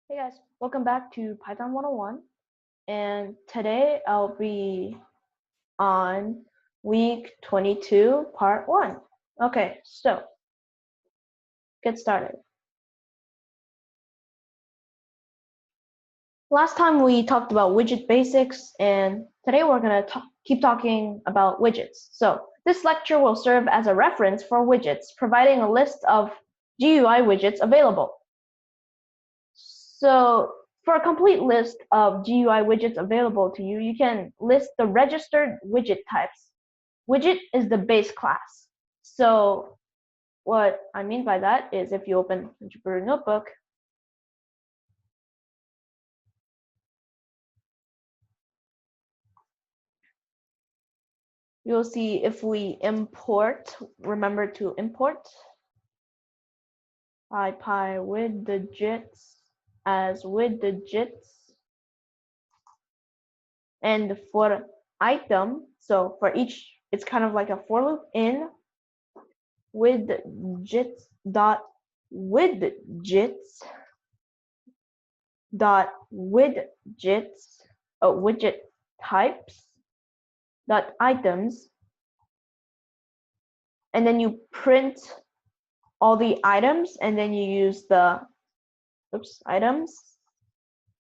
Hey guys, welcome back to Python 101. And today I'll be on week 22, part 1. Okay, so get started. Last time we talked about widget basics, and today we're going to keep talking about widgets. So this lecture will serve as a reference for widgets, providing a list of GUI widgets available. So for a complete list of GUI widgets available to you, you can list the registered widget types. Widget is the base class. So what I mean by that is if you open Jupyter Notebook, you'll see if we import, remember to import pyWidGets as widgets, and for item, so for each, it's kind of like a for loop in widgets dot widgets widget types dot items, and then you print all the items, and then you use the items,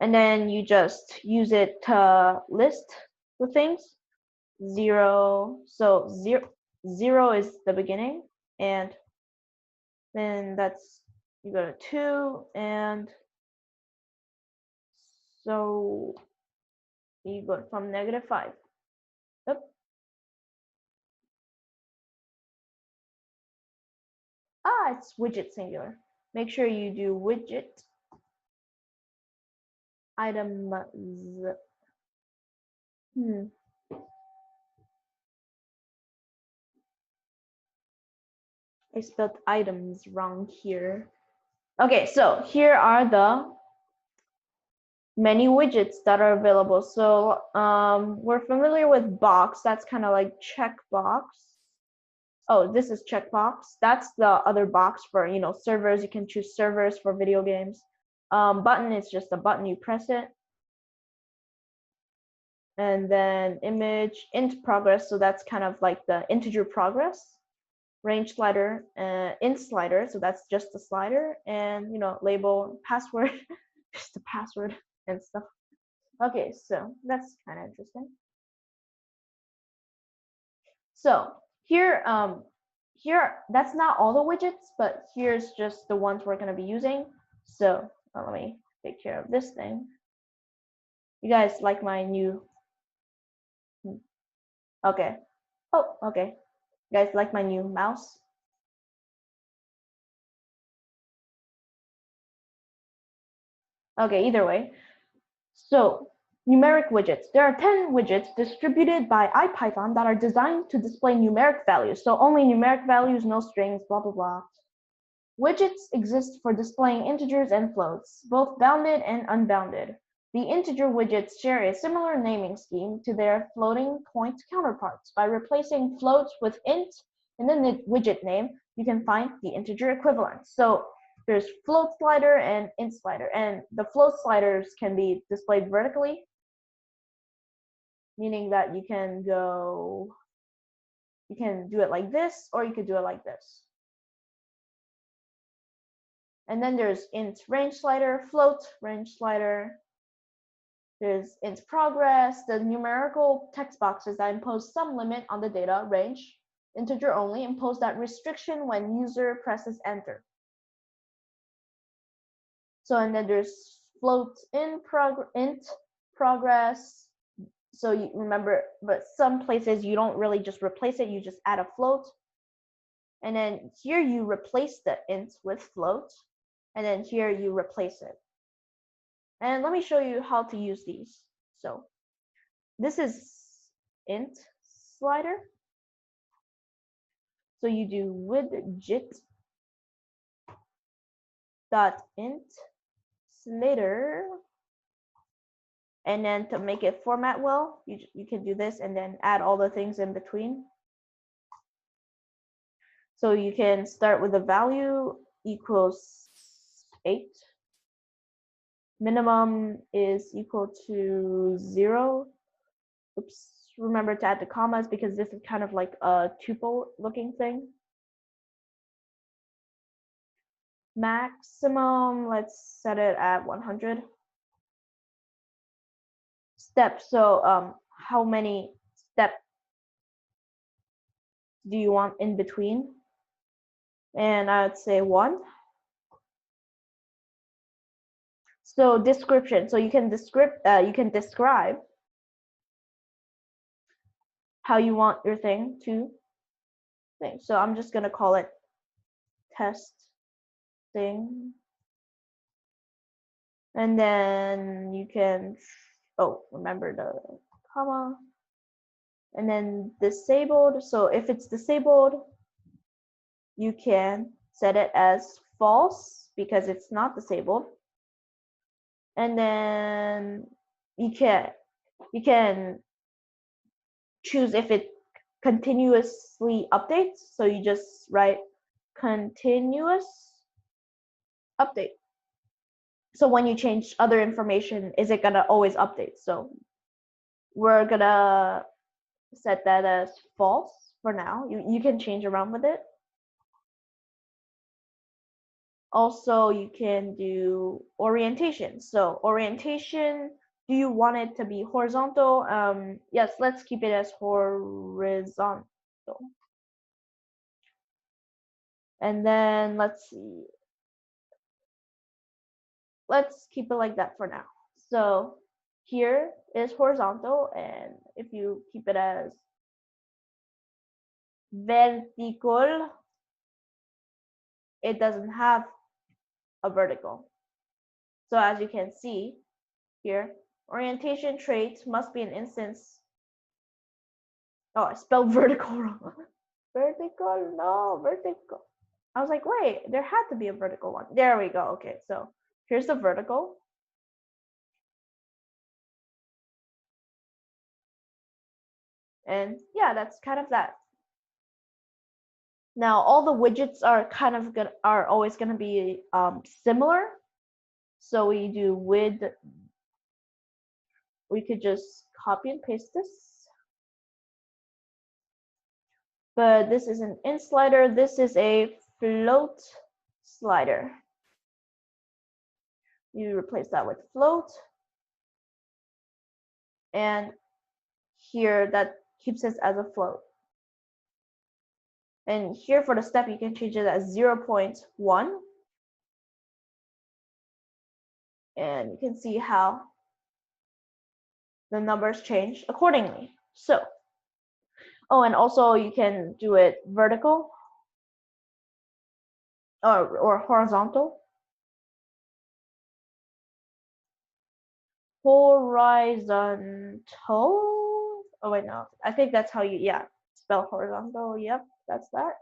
and then you just use it to list the things. Zero is the beginning, and then you go to 2, and so you go from -5. Oops. It's widget singular. Make sure you do widget items. I spelled items wrong here. Okay, so here are the many widgets that are available. So we're familiar with box. That's kind of like checkbox. Oh, this is checkbox. That's the other box for, servers. You can choose servers for video games. Button is just a button, you press it. And then image, int progress. So that's kind of like the integer progress. Range slider, int slider. So that's just the slider. And, label, password, just the password and stuff. Okay, so that's kind of interesting. So here, that's not all the widgets, but here's just the ones we're going to be using. So let me take care of this thing. You guys like my new? Okay. Oh, okay. You guys like my new mouse? Okay, either way. So numeric widgets. There are 10 widgets distributed by IPython that are designed to display numeric values. So only numeric values, no strings, blah, blah, blah. Widgets exist for displaying integers and floats, both bounded and unbounded. The integer widgets share a similar naming scheme to their floating point counterparts. By replacing floats with int in the widget name, you can find the integer equivalent. So there's float slider and int slider, and the float sliders can be displayed vertically, meaning that you can do it like this, or you could do it like this. And then there's int range slider, float range slider. There's int progress, the numerical text boxes that impose some limit on the data range. Integer only impose that restriction when user presses enter. So, and then there's float int progress. So you remember, but some places you don't really just replace it, you just add a float. And then here you replace the int with float, and then here you replace it. And let me show you how to use these. So this is int slider. So you do widget dot int slider, and then to make it format well, you can do this and then add all the things in between. So you can start with a value equals 8, minimum is equal to 0. Oops, remember to add the commas because this is kind of like a tuple looking thing. Maximum, let's set it at 100. Steps, so how many steps do you want in between? And I would say 1. So description, so you can describe how you want your thing to thing. So I'm just gonna call it test thing. And then you can, oh, remember the comma. And then disabled, so if it's disabled, you can set it as false because it's not disabled. And then you can choose if it continuously updates. So you just write continuous update. So when you change other information, is it gonna always update? So we're gonna set that as false for now. You can change around with it. Also, you can do orientation. So orientation, do you want it to be horizontal? Yes, let's keep it as horizontal. And then let's see. Let's keep it like that for now. So here is horizontal, and if you keep it as vertical, it doesn't have a vertical. So as you can see here, orientation traits must be an instance. Oh, I spelled vertical wrong. Vertical, no, vertical. I was like, wait, there had to be a vertical one. There we go. Okay, so here's the vertical. And yeah, that's kind of that. Now all the widgets are always gonna be similar. So we do with, we could just copy and paste this. But this is an in slider, this is a float slider. You replace that with float. And here that keeps it as a float. And here for the step, you can change it as 0.1. And you can see how the numbers change accordingly. So, oh, and also you can do it vertical or horizontal. Horizontal. Oh wait, no. I think that's how you, yeah, spell horizontal. Yep, that's that.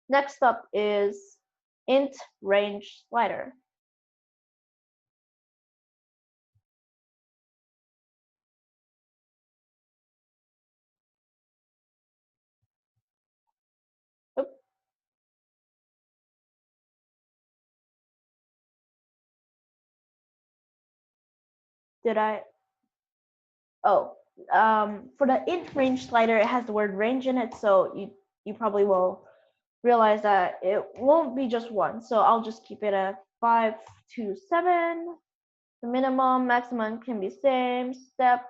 Next up is int range slider. Oop. Did I? Oh, for the int range slider, it has the word range in it, so you probably will realize that it won't be just one. So I'll just keep it at 5 to 7. The minimum, maximum can be same. Step,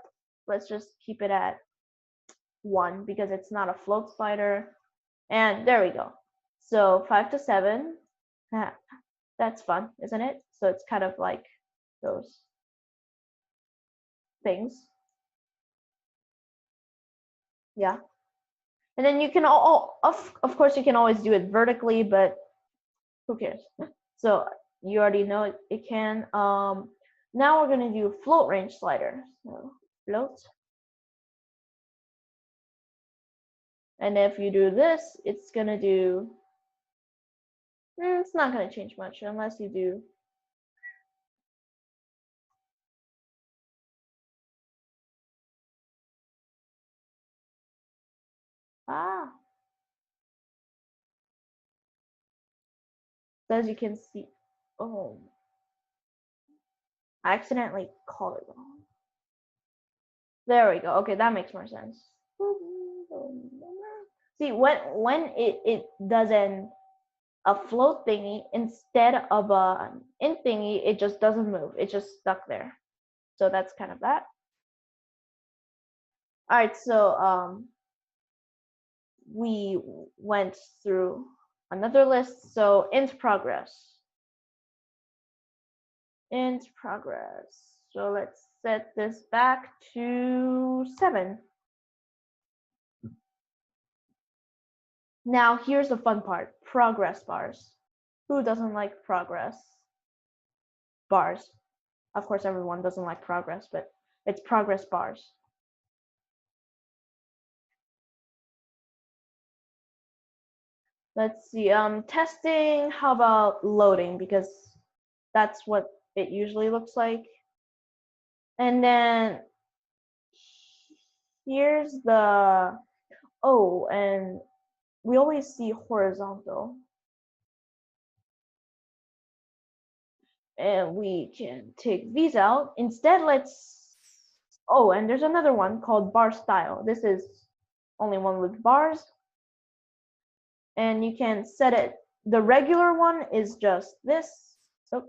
let's just keep it at 1 because it's not a float slider. And there we go. So 5 to 7. That's fun, isn't it? So it's kind of like those things. Yeah. And then you can of course you can always do it vertically, but who cares? So you already know it can. Now we're gonna do float range slider. So float. And if you do this, it's gonna do, it's not gonna change much unless you do. Ah. So as you can see, oh, I accidentally called it wrong. There we go. Okay, that makes more sense. See, when it does a float thingy instead of an in thingy, it just doesn't move. It's just stuck there. So that's kind of that. All right, so we went through another list. So int progress. Int progress. So let's set this back to 7. Now here's the fun part, progress bars. Who doesn't like progress bars? Of course, everyone doesn't like progress, but it's progress bars. Let's see, testing, how about loading? Because that's what it usually looks like. And then here's the, oh, and we always see horizontal. And we can take these out. Instead, let's, oh, and there's another one called bar style. This is only one with bars. And you can set it, the regular one is just this. So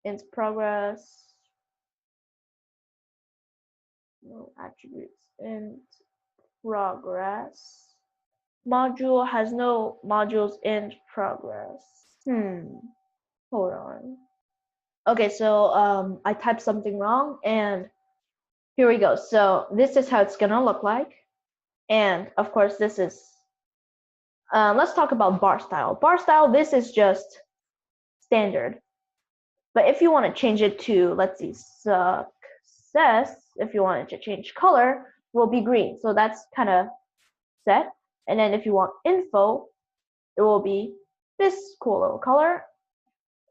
int progress, no attributes, int progress. Module has no modules in progress. Hold on. Okay, so I typed something wrong and here we go. So this is how it's gonna look like. And of course this is, let's talk about bar style. Bar style, this is just standard. But if you want to change it to, let's see, success, if you wanted to change color, will be green. So that's kind of set. And then if you want info, it will be this cool little color.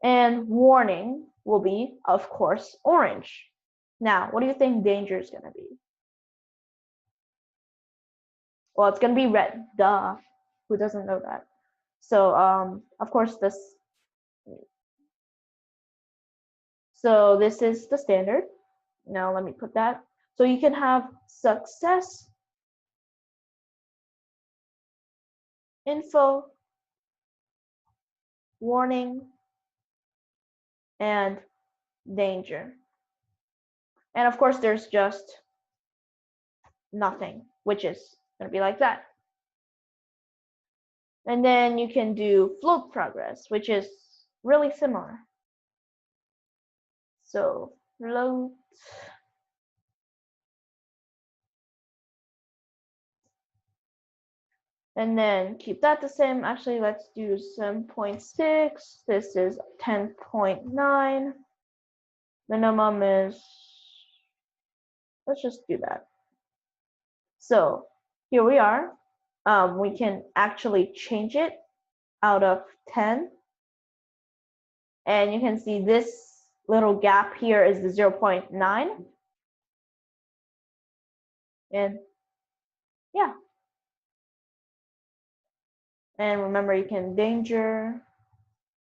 And warning will be, of course, orange. Now, what do you think danger is going to be? Well, it's going to be red. Duh. Who doesn't know that? So, of course, this. So this is the standard. Now let me put that. So you can have success, info, warning, and danger. And of course, there's just nothing, which is going to be like that. And then you can do float progress, which is really similar. So float. And then keep that the same. Actually, let's do 7.6. This is 10.9. Minimum is, let's just do that. So here we are. We can actually change it out of 10. And you can see this little gap here is the 0.9. And yeah. And remember, you can danger.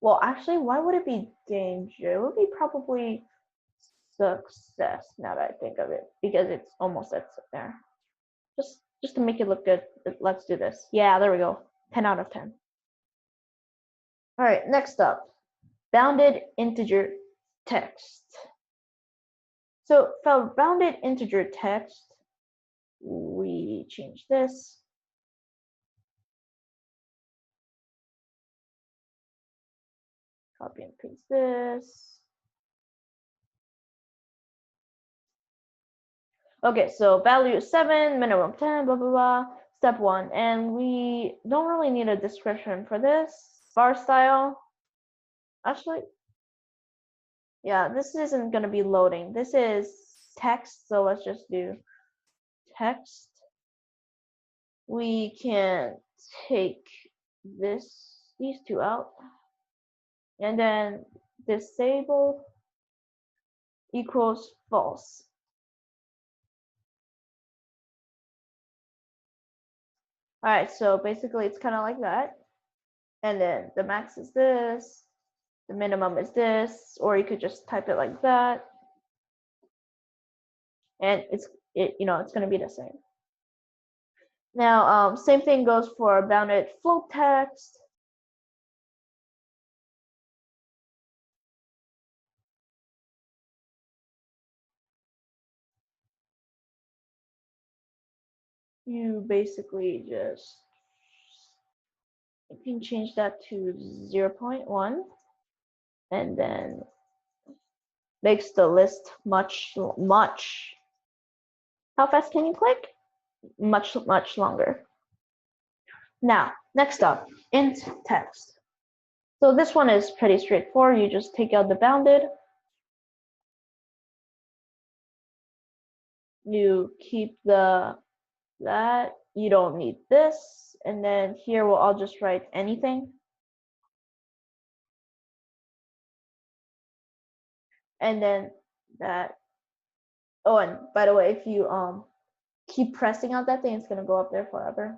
Well, actually, why would it be danger? It would be probably success now that I think of it, because it's almost at there. Just to make it look good, let's do this. Yeah, there we go. 10 out of 10. All right, next up, bounded integer text. So for bounded integer text, we change this. Copy and paste this. Okay, so value 7, minimum 10, blah, blah, blah. Step 1, and we don't really need a description for this. Bar style. Actually, yeah, this isn't going to be loading. This is text, so let's just do text. We can take these two out, and then disable equals false. All right, so basically it's kind of like that. And then the max is this. The minimum is this, or you could just type it like that. And it's going to be the same. Now, same thing goes for bounded float text. You basically just, you can change that to 0.1 and then makes the list much. How fast can you click? Much longer. Now, next up, int text. So this one is pretty straightforward. You just take out the bounded. You keep that. You don't need this. And then here I'll just write anything. And then that. Oh, and by the way, if you keep pressing out that thing, it's gonna go up there forever.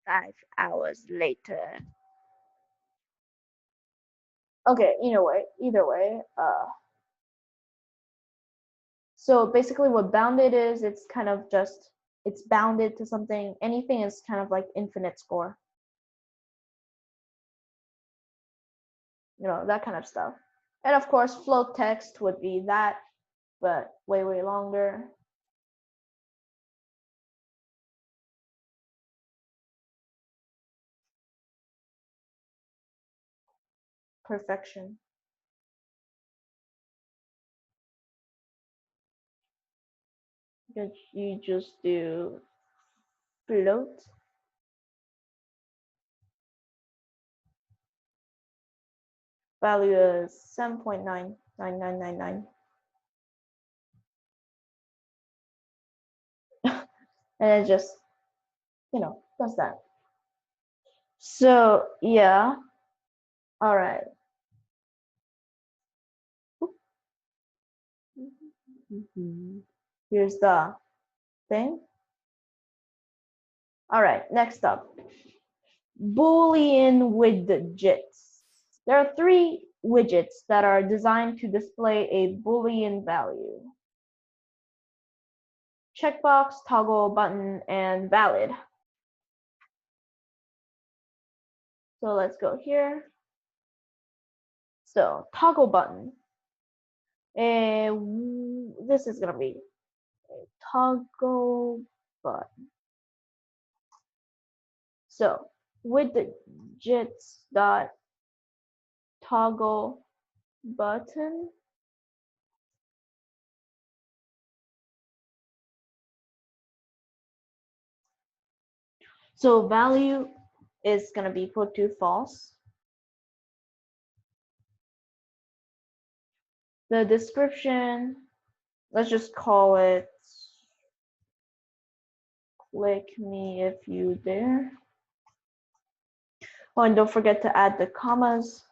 Five hours later. Okay, either way, so basically what bounded is, it's kind of just, it's bounded to something. Anything is kind of like infinite score. That kind of stuff. And of course, float text would be that, but way longer. Perfection. You just do float. Value is 7.99999. And it just, does that. So yeah, all right. Here's the thing. All right, next up, Boolean widgets. There are 3 widgets that are designed to display a Boolean value: checkbox, toggle, button, and valid. So let's go here. So toggle button. This is gonna be a toggle button. So widgets dot toggle button. So value is gonna be equal to false. The description, let's just call it click me if you dare. Oh, and don't forget to add the commas.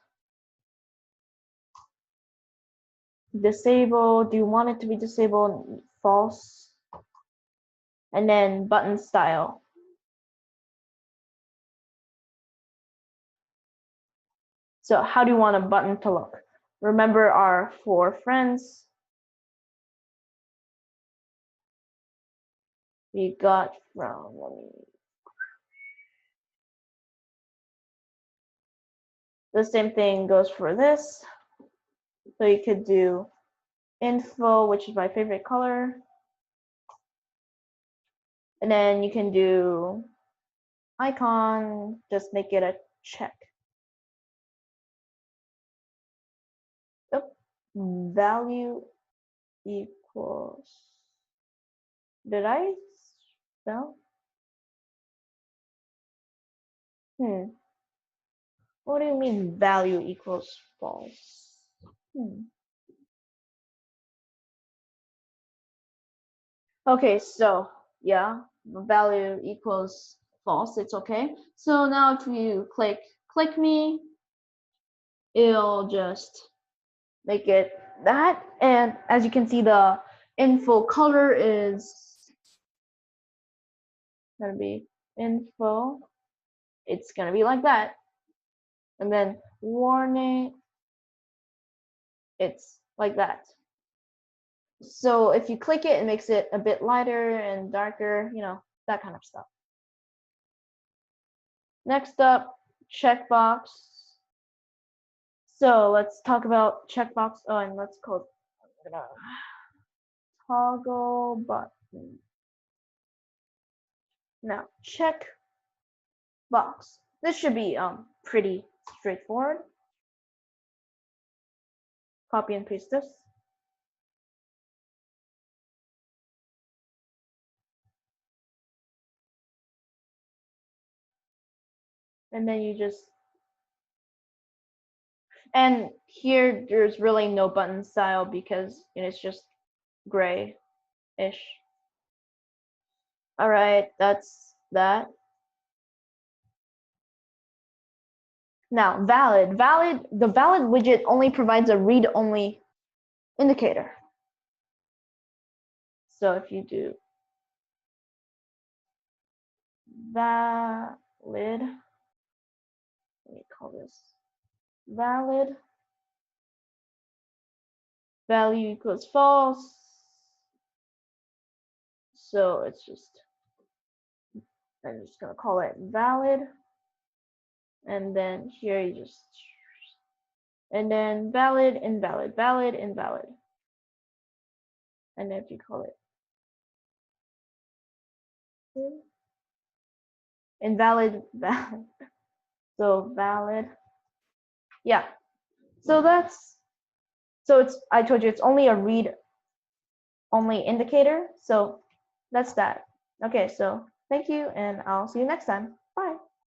Disable, do you want it to be disabled? False. And then button style. So how do you want a button to look? Remember our 4 friends. We got from, the same thing goes for this. So you could do info, which is my favorite color. And then you can do icon, just make it a check. Yep. Value equals, did I spell? What do you mean value equals false? Okay, so yeah, value equals false, it's okay. So now if you click me, it'll just make it that. And as you can see, the info color is gonna be info, it's gonna be like that. And then warning, it's like that. So if you click it, it makes it a bit lighter and darker, you know, that kind of stuff. Next up, checkbox. So let's talk about checkbox. Oh, and let's call it toggle button. Now check box. This should be pretty straightforward. Copy and paste this. And then you just, and here there's really no button style because it's just gray-ish. All right, that's that. Now, valid. The valid widget only provides a read-only indicator. So if you do valid, let me call this valid, value equals false. So it's just, I'm just gonna call it valid. And then here you just, and then valid, invalid, valid, invalid. And then if you call it invalid, valid. So valid. Yeah. So that's, so it's, I told you it's only a read only indicator. So that's that. Okay, so thank you and I'll see you next time.